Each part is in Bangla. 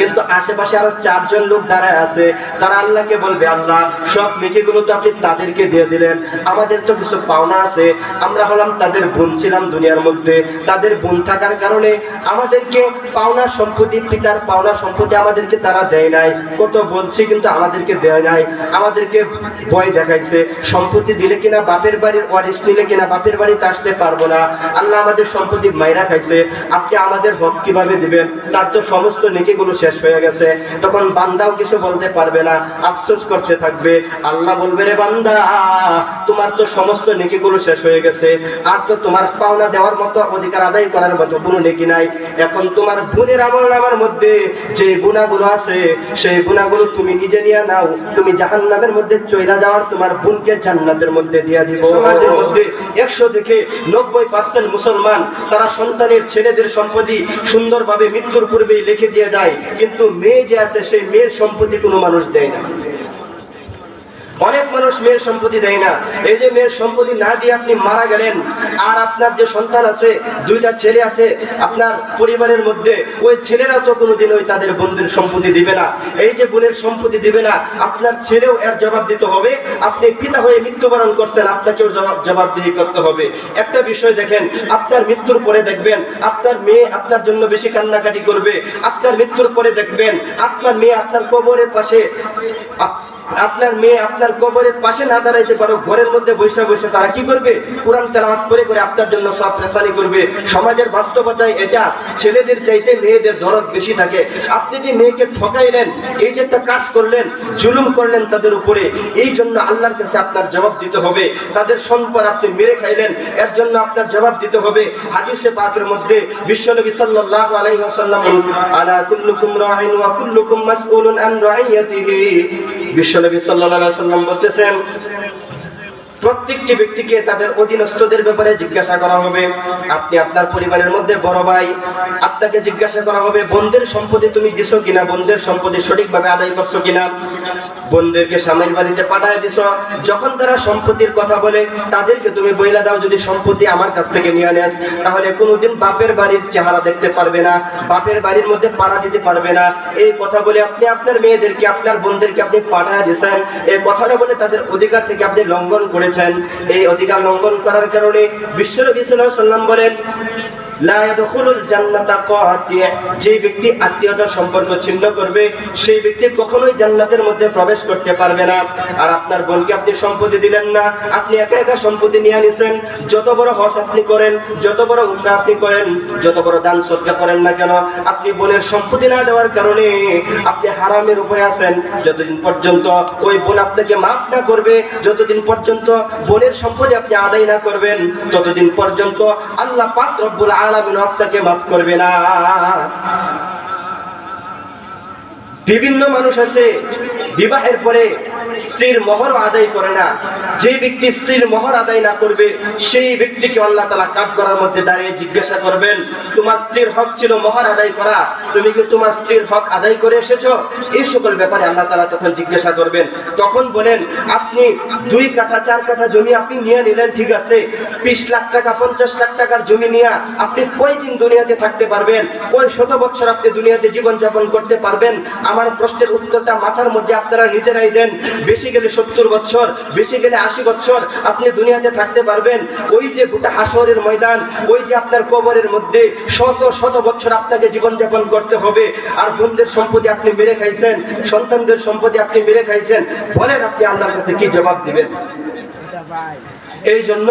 কিন্তু আশেপাশে আরো 4 জন লোক দাঁড়ায় আছে, তারা আল্লাহকে বলবে, আল্লাহ সব নেকিগুলো তো আপনি তাদেরকে দিয়ে দিলেন, আমাদের তো কিছু পাওনা আছে, আমরা হলাম তাদের বোন ছিলাম দুনিয়ার মধ্যে, তাদের বোন থাকার কারণে আমাদেরকে পাওনা সম্পত্তি, পিতার পাওনা সম্পত্তি আমাদেরকে তারা দেয় নাই, কত বলছি কিন্তু আমাদেরকে দেয় নাই, আমাদেরকে ভয় দেখাইছে, সম্পত্তি দিলে কিনা বাপের বাড়ির ওয়ারিশ নিলে কিনা বাপের বাড়িতে আসতে পারবো না, আল্লাহ আমাদের সম্পত্তি মাইরা খাইছে, আপনি আমাদের হক কিভাবে দিবেন, তার তো সমস্ত নেকিগুলো শেষ হয়ে গেছে। তখন বান্দাও কিছু বলতে পারবে না, আফসোস করতে থাকবে। আল্লাহ বলবে, রে বান্দা, তোমার তো সমস্ত নেকিগুলো শেষ হয়ে গেছে, আর তো তোমার পাওনা দেওয়ার মতো অধিকার আদায় করার মতো কোনো নেকি নাই। এখন তোমার বোনের আমলনামার মধ্যে যে গুনাহগুলো আছে সেই গুনাহগুলো তুমি নিজে নিয়ে নাও, তুমি জাহান্নামের মধ্যে চইলা যাওয়ার তোমার বোনকে জান্নাতের মধ্যে দিয়া দিব। সমাজের মধ্যে 100 থেকে 90% মুসলমান তারা সন্তানের ছেলেদের সম্পত্তি সুন্দরভাবে মৃত্যুর পূর্বেই লিখে দিয়ে যায়, কিন্তু মেয়ে যে আছে সেই মেয়ের সম্পত্তি কোনো মানুষ দেয় না। অনেক মানুষ মেয়ের সম্পত্তি দেয় না। এই যে মেয়ের সম্পত্তি না দিয়ে আপনি মারা গেলেন, আর আপনার যে সন্তান আছে, 2টা ছেলে আছে আপনার পরিবারের মধ্যে, ওই ছেলেরা তো কোনোদিন ওই তাদের বোনদের সম্পত্তি দিবে না। এই যে বোনের সম্পত্তি দিবে না, আপনার ছেলেও এর জবাব দিতে হবে। আপনি পিতা হয়ে মৃত্যুবরণ করছেন, আপনাকেও জবাবদিহি করতে হবে। একটা বিষয় দেখেন, আপনার মৃত্যুর পরে দেখবেন আপনার মেয়ে আপনার জন্য বেশি কান্নাকাটি করবে। আপনার মৃত্যুর পরে দেখবেন আপনার মেয়ে আপনার কবরের পাশে, আপনার মেয়ে আপনার কবরের পাশে না দাঁড়াইতে পারো, ঘরের মধ্যে বসে বসে তারা কি করবে, কোরআন তেলাওয়াত করে করে আপনার জন্য সব রেসানি করবে। সমাজের বাস্তবতায় এটা, ছেলেদের চাইতে মেয়েদের দরদ বেশি থাকে। আপনি যে মেয়েকে ঠকাইলেন, এই যে একটা কাজ করলেন, জুলুম করলেন তাদের উপরে, এই জন্য আল্লাহর কাছে আপনার জবাব দিতে হবে। তাদের সম্পদ আপনি মেরে খাইলেন, এর জন্য আপনার জবাব দিতে হবে। হাদিসে পাকের মধ্যে বিশ্বনবী সাল্লাল্লাহু আলাইহি ওয়াসাল্লাম, আলা কুল্লুকুম রাইন ওয়া কুল্লুকুম মাসউলুন আন রাইয়াতিহি, বিশ্বনবী সাল্লাল্লাহু আলাইহি ওয়াসাল্লাম বলতেছেন, প্রত্যেকটি ব্যক্তিকে তাদের অধীনস্থদের ব্যাপারে জিজ্ঞাসা করা হবে। আপনি আপনার পরিবারের মধ্যে বড় ভাই, আপনাকে জিজ্ঞাসা করা হবে বোনদের সম্পত্তি তুমি দিছো কিনা, বোনদের সম্পত্তি সঠিকভাবে আদায় করছো কিনা, বোনদেরকে স্বামীর বাড়িতে পাঠায় দিছো। যখন তারা সম্পত্তির কথা বলে তাদেরকে তুমি বইলা দাও, যদি সম্পত্তি আমার কাছ থেকে নিয়ে নেস তাহলে কোনোদিন বাপের বাড়ির চেহারা দেখতে পারবে না, বাপের বাড়ির মধ্যে পাড়া দিতে পারবে না। এই কথা বলে আপনি আপনার মেয়েদেরকে, আপনার বোনদেরকে আপনি পাঠায় দিয়েছেন। এই কথাটা বলে তাদের অধিকার থেকে আপনি লঙ্ঘন করেছেন। এই অধিকার লঙ্ঘন করার কারণে বিশ্বনবী সাল্লাল্লাহু আলাইহি ওয়াসাল্লাম বলেন, লা ইয়াদখুলুল জান্নাতা কাতি', যে ব্যক্তি আত্মীয়তার সম্পর্ক ছিন্ন করবে সেই ব্যক্তি কখনোই জান্নাতের মধ্যে প্রবেশ করতে পারবে না। আর আপনার বোনকে আপনি সম্পত্তি দিলেন না, আপনি একা একা সম্পত্তি নিয়ে নিছেন। যত বড় হজ আপনি করেন, যত বড় উমরা আপনি করেন, যত বড় দান সদকা করেন না কেন, আপনি বোনের সম্পত্তি না দেওয়ার কারণে আপনি হারামের উপরে আছেন। যতদিন পর্যন্ত ওই বোন আপনাকে মাফ না করবে, যতদিন পর্যন্ত বোনের সম্পত্তি আপনি আদায় না করবেন, ততদিন পর্যন্ত আল্লাহ পাক রব্বুল আলামিন আপনাকে মাফ করবে না। বিভিন্ন মানুষ আছে বিবাহের পরে স্ত্রীর মোহর আদায় করে না। যে ব্যক্তি স্ত্রীর মোহর আদায় না করবে সেই ব্যক্তিকে আল্লাহ তাআলা কাঠগড়ার মধ্যে দাঁড়িয়ে জিজ্ঞাসা করবেন, তোমার স্ত্রীর হক ছিল মোহর আদায় করা, তুমি কি তোমার স্ত্রীর হক আদায় করে এসেছো? এই সকল ব্যাপারে আল্লাহ তাআলা তখন জিজ্ঞাসা করবেন। তখন বলেন, আপনি 2 কাঠা 4 কাঠা জমি আপনি নিয়ে নিলেন, ঠিক আছে, 20 লাখ টাকা 50 লাখ টাকার জমি নিয়ে আপনি কয়দিন দুনিয়াতে থাকতে পারবেন, কয় শত বছর আপনি দুনিয়াতে জীবন যাপন করতে পারবেন? আমার প্রশ্নের উত্তরটা মাথার মধ্যে আপনারা নিজেরাই দেন। বেশি গেলে 70 বছর, বেশি গেলে 80 বছর আপনি দুনিয়াতে থাকতে পারবেন। ওই যে গোটা হাসরের ময়দান, ওই যে আপনার কবরের মধ্যে শত শত বছর আপনাকে জীবন যাপন করতে হবে। আর বোনদের সম্পত্তি আপনি মেরে খাইছেন, সন্তানদের সম্পত্তি আপনি মেরে খাইছেন, বলেন আপনি আল্লাহর কাছে কি জবাব দিবেন? এই জন্য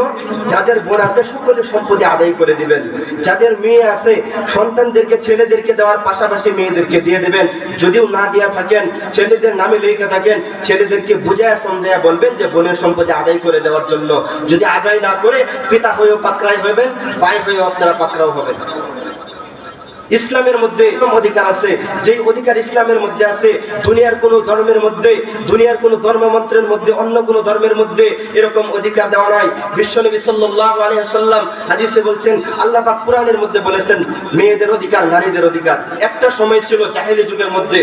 যাদের বোন আছে সকলের সম্পত্তি আদায় করে দিবেন। যাদের মেয়ে আছে সন্তানদেরকে, ছেলেদেরকে দেওয়ার পাশাপাশি মেয়েদেরকে দিয়ে দেবেন। যদিও না দিয়া থাকেন, ছেলেদের নামে লেখা থাকেন, ছেলেদেরকে বুঝায় সমঝায় বলবেন যে বোনের সম্পত্তি আদায় করে দেওয়ার জন্য। যদি আদায় না করে পিতা হয়েও পাকড়াই হবেন, ভাই হয়েও আপনারা পাকড়াও হবেন। ইসলামের মধ্যে অধিকার আছে, যে অধিকার ইসলামের মধ্যে আছে দুনিয়ার কোন ধর্মের মধ্যে, দুনিয়ার কোন ধর্মমন্ত্রের মধ্যে, অন্য কোন ধর্মের মধ্যে এরকম অধিকার দেওয়া নাই। বিশ্বনবী সাল্লাল্লাহু আলাইহি ওয়াসাল্লাম হাদিসে বলছেন, আল্লাহ পাক কোরআনের মধ্যে বলেছেন মেয়েদের অধিকার, নারীদের অধিকার। একটা সময় ছিল জাহেলি যুগের মধ্যে,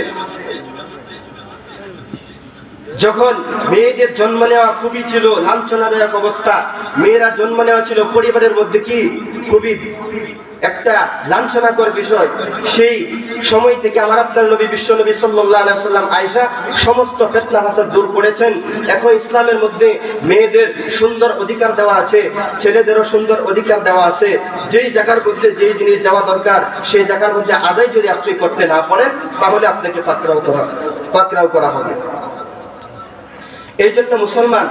যখন মেয়েদের জন্ম নেওয়া খুবই ছিল লাঞ্ছনাদায়ক অবস্থা। মেয়েরা জন্ম নেওয়া ছিল পরিবারের মধ্যে কি খুবই একটা লাঞ্ছনাকর বিষয়। সেই সময় থেকে আমার আপনার নবী বিশ্ব নবী সাল্লাল্লাহু আলাইহি ওয়াসাল্লাম আয়েশা সমস্ত ফিতনা ফাসাদ দূর করেছেন। এখন ইসলামের মধ্যে মেয়েদের সুন্দর অধিকার দেওয়া আছে, ছেলেদেরও সুন্দর অধিকার দেওয়া আছে। যেই জায়গার মধ্যে যেই জিনিস দেওয়া দরকার সেই জায়গার মধ্যে আদায় যদি আপনি করতে না পারেন তাহলে আপনাকে পাকড়াও করা হবে। এই জন্য মুসলমান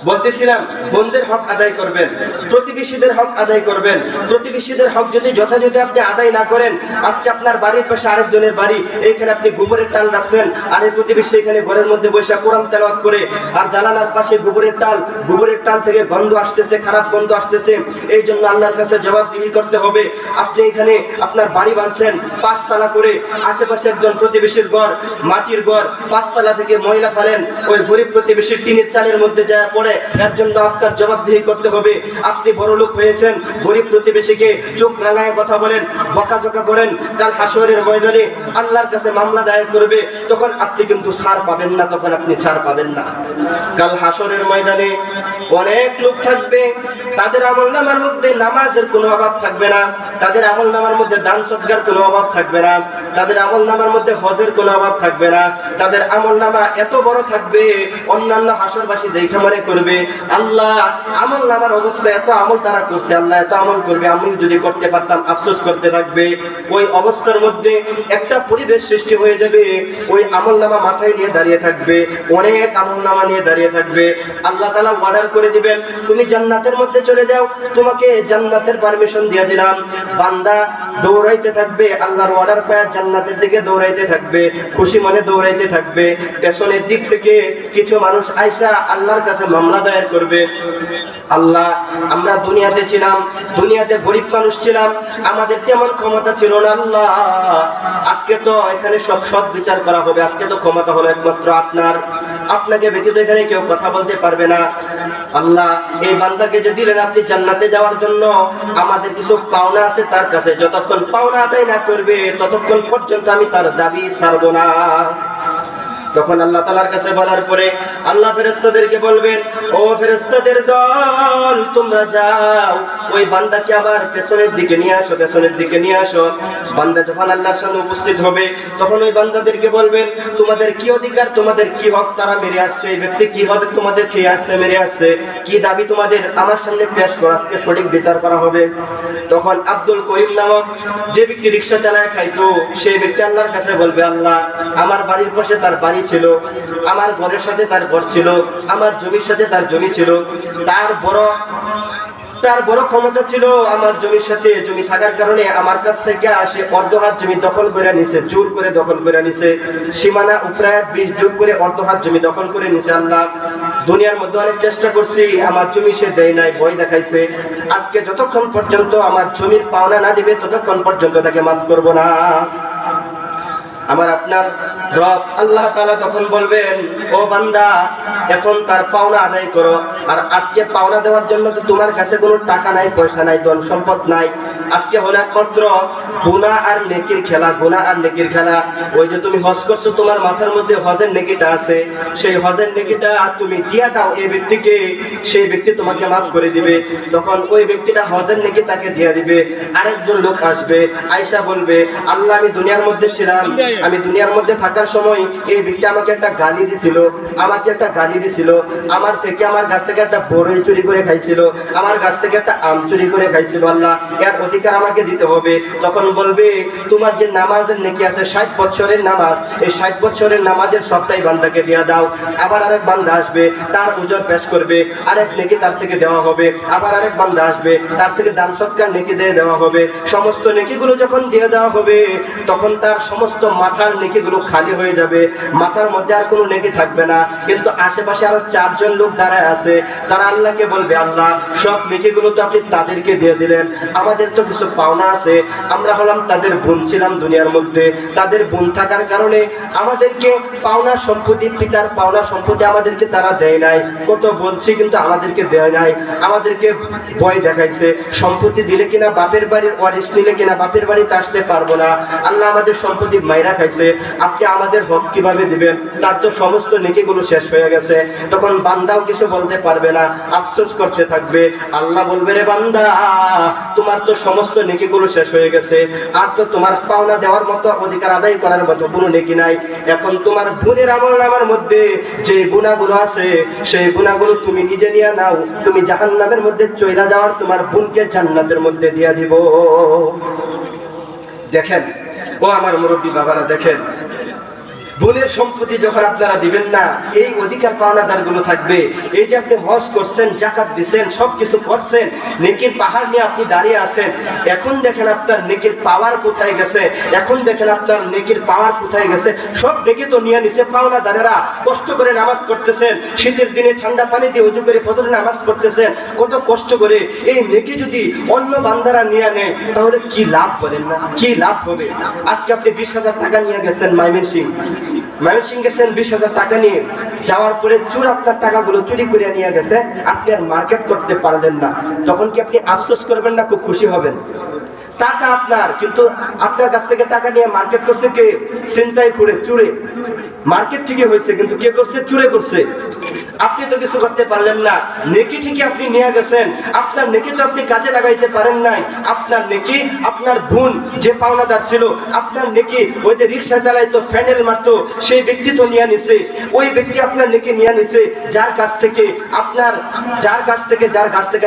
বলতেছিলাম, বোনদের হক আদায় করবেন, প্রতিবেশীদের হক আদায় করবেন। প্রতিবেশীদের হক যদি যথাযথ আপনি আদায় না করেন, আজকে আপনার বাড়ির পাশে আরেকজনের বাড়ি, এইখানে আপনি গোবরের টাল রাখছেন, আর এই প্রতিবেশী এখানে ঘরের মধ্যে বসে কোরআন তেলাওয়াত করে, আর জানালার পাশে গোবরের টাল থেকে গন্ধ আসতেছে, খারাপ গন্ধ আসতেছে। এই জন্য আল্লাহর কাছে জবাবদিহি করতে হবে। আপনি এখানে আপনার বাড়ি বাঁধছেন 5 তালা করে, আশেপাশে একজন প্রতিবেশীর ঘর মাটির ঘর, 5 তালা থেকে ময়লা ফেলেন, ওই গরিব প্রতিবেশীর টিনের চালের মধ্যে যায় পড়ে, এর জন্য আপনার জবাবদিহি করতে হবে। আপনি বড় লোক হয়েছেন, গরিব প্রতিবেশীকে চোখ রাঙায় কথা বলেন, বকাঝকা করেন, কাল হাসরের ময়দানে আল্লাহর কাছে মামলা দায়ের করবে, তখন আপনি কিন্তু ছাড় পাবেন না, তখন আপনি ছাড় পাবেন না। কাল হাসরের ময়দানে অনেক লোক থাকবে, তাদের আমলনামার মধ্যে নামাজের কোনো অভাব থাকবে না, তাদের আমলনামার মধ্যে দান সদকার কোনো অভাব থাকবে না, তাদের আমলনামার মধ্যে হজের কোনো অভাব থাকবে না। তাদের আমলনামা এত বড় থাকবে, অন্যান্য হাসরবাসী দেখে মনে করবে আল্লাহ আমলনামার অবস্থা, এত আমল তারা করছে, আল্লাহ এত আমল করবে, আমি যদি করতে পারতাম, আফসোস করতে থাকবে। ওই অবস্থার মধ্যে একটা পরিবেশ সৃষ্টি হয়ে যাবে, ওই আমলনামা মাথায় নিয়ে দাঁড়িয়ে থাকবে, অনেক আমলনামা নিয়ে দাঁড়িয়ে থাকবে। আল্লাহ তাআলা অর্ডার করে দিবেন, তুমি জান্নাতের মধ্যে চলে যাও, তোমাকে জান্নাতের পারমিশন দিয়ে দিলাম। বান্দা দৌড়াইতে থাকবে, আল্লাহর অর্ডার পায় জান্নাতের দিকে দৌড়াইতে থাকবে, খুশি মনে দৌড়াইতে থাকবে। পেছনের দিক থেকে কিছু মানুষ আইসা আল্লাহর কাছে মামলা দায়ের করবে, আল্লাহ আমরা দুনিয়াতে ছিলাম, দুনিয়াতে গরিব মানুষ ছিলাম, আমাদের তেমন ক্ষমতা ছিল না, আল্লাহ আজকে তো এখানে সব সৎ বিচার করা হবে, আজকে তো ক্ষমতা হলো একমাত্র আপনার, আপনাকে ব্যতীত এখানে কেউ কথা বলতে পারবে না। আল্লাহ এই বান্দাকে যে দিলেন আপনি জান্নাতে যাওয়ার জন্য, আমাদের কিছু পাওনা আছে তার কাছে, যতক্ষণ পাওনা আদায় না করবে ততক্ষণ পর্যন্ত আমি তার দাবি ছাড়বো না। তখন আল্লাহ তাআলার কাছে বলার পরে আল্লাহ ফেরেশতাদেরকে বলবেন, ও ফেরেশতাদের দল তোমরা যাও, ওই বান্দাকে আবার পেছনের দিকে নিয়ে আসো, পেছনের দিকে নিয়ে আসো। বান্দা যখন আল্লাহর সামনে উপস্থিত হবে তখন ওই বান্দাদেরকে বলবেন, তোমাদের কি অধিকার, তোমাদের কি হক তারা মেরে আসছে, এই ব্যক্তি কি হক তোমাদের খেয়ে আসছে, মেরে আসছে, কি দাবি তোমাদের, আমার সামনে পেশ করো, আজকে সঠিক বিচার করা হবে। তখন আব্দুল করিম নামক যে ব্যক্তি রিকশা চালায় খাইতো, সেই ব্যক্তি আল্লাহর কাছে বলবে, আল্লাহ আমার বাড়ির পাশে তার বাড়ি ছিল, আমার ঘরের সাথে তার ঘর ছিল, আমার জমির সাথে তার জমি ছিল, তার বড় ক্ষমতা ছিল, আমার জমির সাথে জমি থাকার কারণে আমার কাছ থেকে আসে অর্ধ হাত জমি দখল করে নিছে, জোর করে দখল করে নিছে, সীমানা উপরায় 20 জোর করে অর্ধ হাত জমি দখল করে নিছে। আল্লাহ দুনিয়ার মধ্যে অনেক চেষ্টা করছি, আমার জমি সে দেয় নাই, ভয় দেখাইছে, আজকে যতক্ষণ পর্যন্ত আমার জমির পাওনা না দিবে ততক্ষণ পর্যন্ত তাকে মাফ করব না। আমার আপনার রব আল্লাহ তাআলা তখন বলবেন, ও বান্দা এখন তার পাওনা আদায় করো। আর আজকে পাওনা দেওয়ার জন্য তো তোমার কাছে কোনো টাকা নাই, পয়সা নাই, ধন সম্পদ নাই, আজকে হলো একমাত্র গুনাহ আর নেকির খেলা, গুনাহ আর নেকির খেলা। ওই যে তুমি হজ করছো, তোমার মাথার মধ্যে হজের নেকিটা আছে, সেই হজের নেকিটা তুমি দিয়া দাও এই ব্যক্তিকে, সেই ব্যক্তি তোমাকে মাফ করে দিবে। তখন ওই ব্যক্তিটা হজের নেকি তাকে দিয়া দিবে। আরেকজন লোক আসবে, আয়েশা বলবে, আল্লাহ আমি দুনিয়ার মধ্যে ছিলাম, আমি দুনিয়ার মধ্যে থাকার সময় এই ব্যক্তি আমাকে একটা গালি দিছিল, আমার থেকে, আমার গাছ থেকে একটা বড়ই চুরি করে খাইছিল, আমার গাছ থেকে একটা আম চুরি করে খাইছিল, আল্লাহ এর অধিকার আমাকে দিতে হবে। তখন বলবে, তোমার যে নামাজের নেকি আছে 60 বছরের নামাজ, এই 60 বছরের নামাজের সবটাই বান্দাকে দিয়ে দাও। আবার আরেক বান্দা আসবে, তার উজর পেশ করবে, আরেক নেকি তার থেকে দেওয়া হবে। আবার আরেক বান্দা আসবে, তার থেকে দান সৎকার নেকি দিয়ে দেওয়া হবে। সমস্ত নেকিগুলো যখন দিয়ে দেওয়া হবে তখন তার সমস্ত মাথার নেকিগুলো খালি হয়ে যাবে, মাথার মধ্যে আর কোনো নেকি থাকবে না। কিন্তু আশেপাশে আরো 4 জন লোক দাঁড়ায় আছে, তারা আল্লাহকে বলবে, আল্লাহ সব নেকিগুলো তো আপনি তাদেরকে দিয়ে দিলেন, আমাদের তো কিছু পাওনা আছে, আমরা হলাম তাদের বোন ছিলাম দুনিয়ার মধ্যে, তাদের বোন থাকার কারণে আমাদেরকে পাওনা সম্পত্তি, পিতার পাওনা সম্পত্তি আমাদেরকে তারা দেয় নাই, কত বলছি কিন্তু আমাদেরকে দেয় নাই, আমাদেরকে ভয় দেখাইছে, সম্পত্তি দিলে কিনা বাপের বাড়ির ওয়ারিশ নিলে কিনা বাপের বাড়িতে আসতে পারবো না, আল্লাহ আমাদের সম্পত্তি মাইরা খাইছে, আপনি আমাদের হক কিভাবে দিবেন, তার তো সমস্ত নেকিগুলো শেষ হয়ে গেছে। গেছে, তখন বান্দাও কিছু বলতে পারবে না, আফসোস করতে থাকবে। আল্লাহ বলবে, রে বান্দা, তোমার তো সমস্ত নেকিগুলো শেষ হয়ে গেছে, আর তো তোমার পাওনা দেওয়ার মতো, অধিকার আদায় করার মতো কোনো নেকি নাই। এখন তোমার বোনের আমলনামার মধ্যে যে গুনাহগুলো আছে, সেই গুনাহগুলো তুমি নিজে নিয়ে নাও, তুমি জাহান্নামের মধ্যে চলে যাওয়ার তোমার বোনকে জান্নাতের মধ্যে দিয়ে দিব। দেখেন ও আমার মুরব্বী বাবারা, দেখেন বোনের সম্পত্তি যখন আপনারা দিবেন না, এই অধিকার পাওনাদার গুলো থাকবে। এই যে আপনি হজ করছেন, জাকাত দিচ্ছেন, সবকিছু করছেন, নেকির পাহাড় নিয়ে আপনি দাঁড়িয়ে আছেন, এখন দেখেন আপনার নেকির পাওয়ার কোথায় গেছে, এখন দেখেন আপনার নেকির পাওয়ার কোথায় গেছে। সব নেকি তো নিয়ে নিছে পাওনাদারেরা। কষ্ট করে নামাজ পড়তেছেন, শীতের দিনে ঠান্ডা পানি দিয়ে উজু করে ফজরের নামাজ পড়তেছেন, কত কষ্ট করে। এই নেকি যদি অন্য বান্দারা নিয়ে নেয়, তাহলে কি লাভ বলেন না, কি লাভ হবে? আজকে আপনি 20,000 টাকা নিয়ে গেছেন ময়মনসিংহ গেছেন, 20,000 টাকা নিয়ে যাওয়ার পরে চোর আপনার টাকাগুলো চুরি করে নিয়ে গেছে, আপনি আর মার্কেট করতে পারলেন না, তখন কি আপনি আফসোস করবেন না খুব খুশি হবেন? টাকা আপনার, কিন্তু আপনার কাছ থেকে টাকা নিয়ে মার্কেট করছে কে? ছিনতাই করে, চুরে। মার্কেট ঠিকই হয়েছে, কিন্তু কে করছে? চুরে করছে। আপনি তো কিছু করতে পারলেন না। নেকি ঠিকই আপনি নিয়ে গেছেন, আপনার নেকি তো আপনি কাজে লাগাইতে পারেন নাই। আপনার নেকি আপনার বোন যে পাওনাদার ছিল, আপনার নেকি ওই যে রিক্সা চালাইতো, ফ্যান্ডেল মারতো, সেই ব্যক্তি তো নিয়ে নিছে। ওই ব্যক্তি আপনার নেকি নিয়ে নিছে, যার কাছ থেকে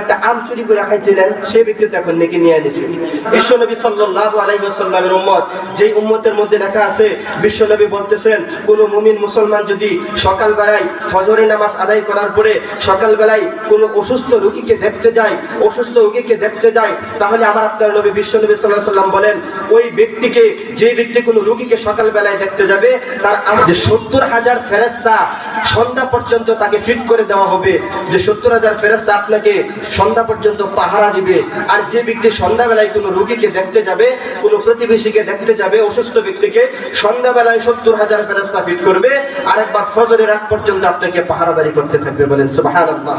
একটা আম চুরি করে খাইছিলেন, সেই ব্যক্তি তো এখন নেকি নিয়ে নিছে। বিশ্বনবী সাল্লাল্লাহু আলাইহি ওয়াসাল্লামের উম্মত, যেই উম্মতের মধ্যে লেখা আছে, বিশ্বনবী বলতেছেন, কোন মুমিন মুসলমান যদি সকালবেলায় ফজরের নামাজ আদায় করার পরে সকালবেলায় কোনো অসুস্থ রোগীকে দেখতে যায়, তাহলে আমার আপনার নবী বিশ্বনবী সাল্লাল্লাহু আলাইহি ওয়াসাল্লাম বলেন, ওই ব্যক্তিকে, যে ব্যক্তি কোনো রোগীকে সকালবেলায় দেখতে যাবে, তার আমাদের 70,000 ফেরেশতা সন্ধ্যা পর্যন্ত তাকে ফিট করে দেওয়া হবে, যে 70,000 ফেরেশতা আপনাকে সন্ধ্যা পর্যন্ত পাহারা দিবে। আর যে ব্যক্তি সন্ধ্যাবেলায় কোনো রোগীকে দেখতে যাবে, কোনো প্রতিবেশীকে দেখতে যাবে, অসুস্থ ব্যক্তিকে, সন্ধ্যাবেলায় 70,000 ফেরেশতা ফিট করবে, আর একবার ফজরের আগ পর্যন্ত আপনাকে পাহারাদারি করতে থাকবে। বলেন সুবহানাল্লাহ।